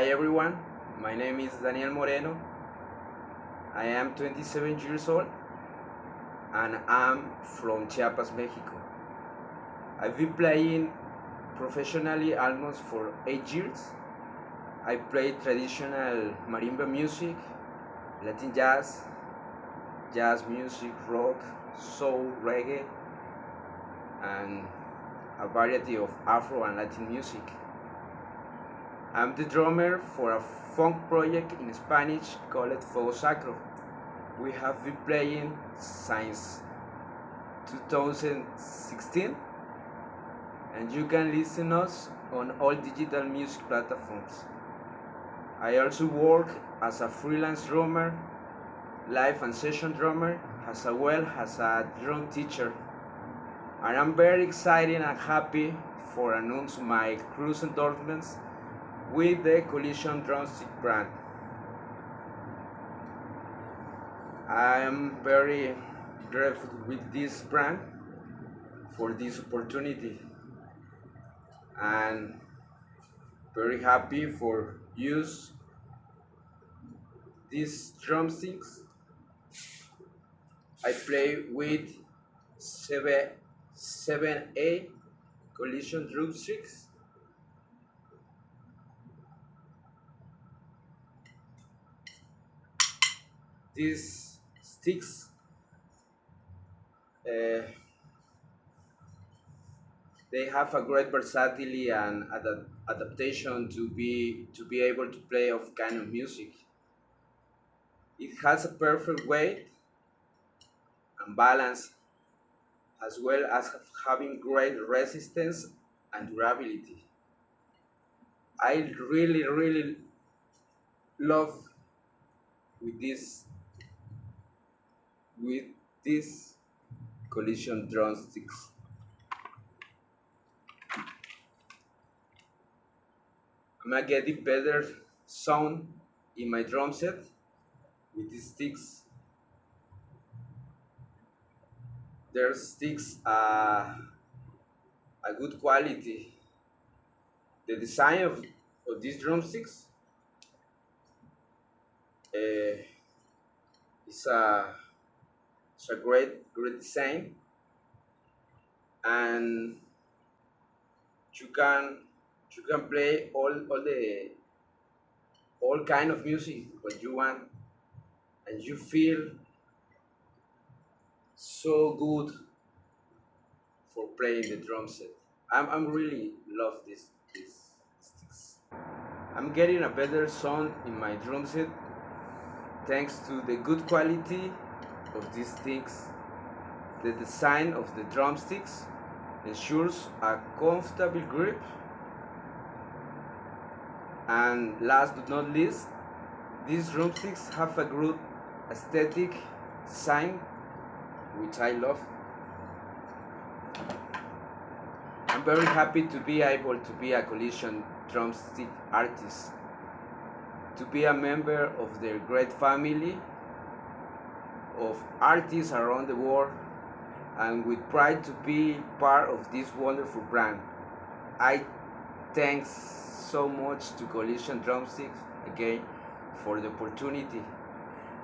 Hi everyone, my name is Daniel Moreno. I am 27 years old and I'm from Chiapas, Mexico. I've been playing professionally almost for 8 years. I play traditional marimba music, Latin jazz, jazz music, rock, soul, reggae, and a variety of Afro and Latin music. I'm the drummer for a funk project in Spanish called Fuego Sacro. We have been playing since 2016 and you can listen us on all digital music platforms. I also work as a freelance drummer, live and session drummer, as well as a drum teacher. And I'm very excited and happy for announce my cruise endorsements with the Collision Drumsticks brand. I am very grateful with this brand for this opportunity and very happy for use these drumsticks. I play with 7A Collision Drumsticks. These sticks they have a great versatility and adaptation to be able to play of kind of music. It has a perfect weight and balance, as well as having great resistance and durability. I really love with this Collision Drumsticks. I'm gonna get a better sound in my drum set with these sticks. Their sticks are a good quality. The design of these drumsticks is a great design, and you can play all kind of music what you want, and you feel so good for playing the drum set. I'm really love these sticks. I'm getting a better sound in my drum set thanks to the good quality of these sticks. The design of the drumsticks ensures a comfortable grip, and last but not least, these drumsticks have a good aesthetic design which I love. I'm very happy to be able to be a Collision drumstick artist, to be a member of their great family of artists around the world, and with pride to be part of this wonderful brand. I thanks so much to Collision Drumsticks again for the opportunity,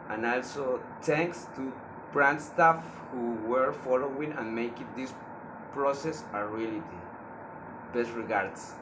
and also thanks to brand staff who were following and making this process a reality. Best regards.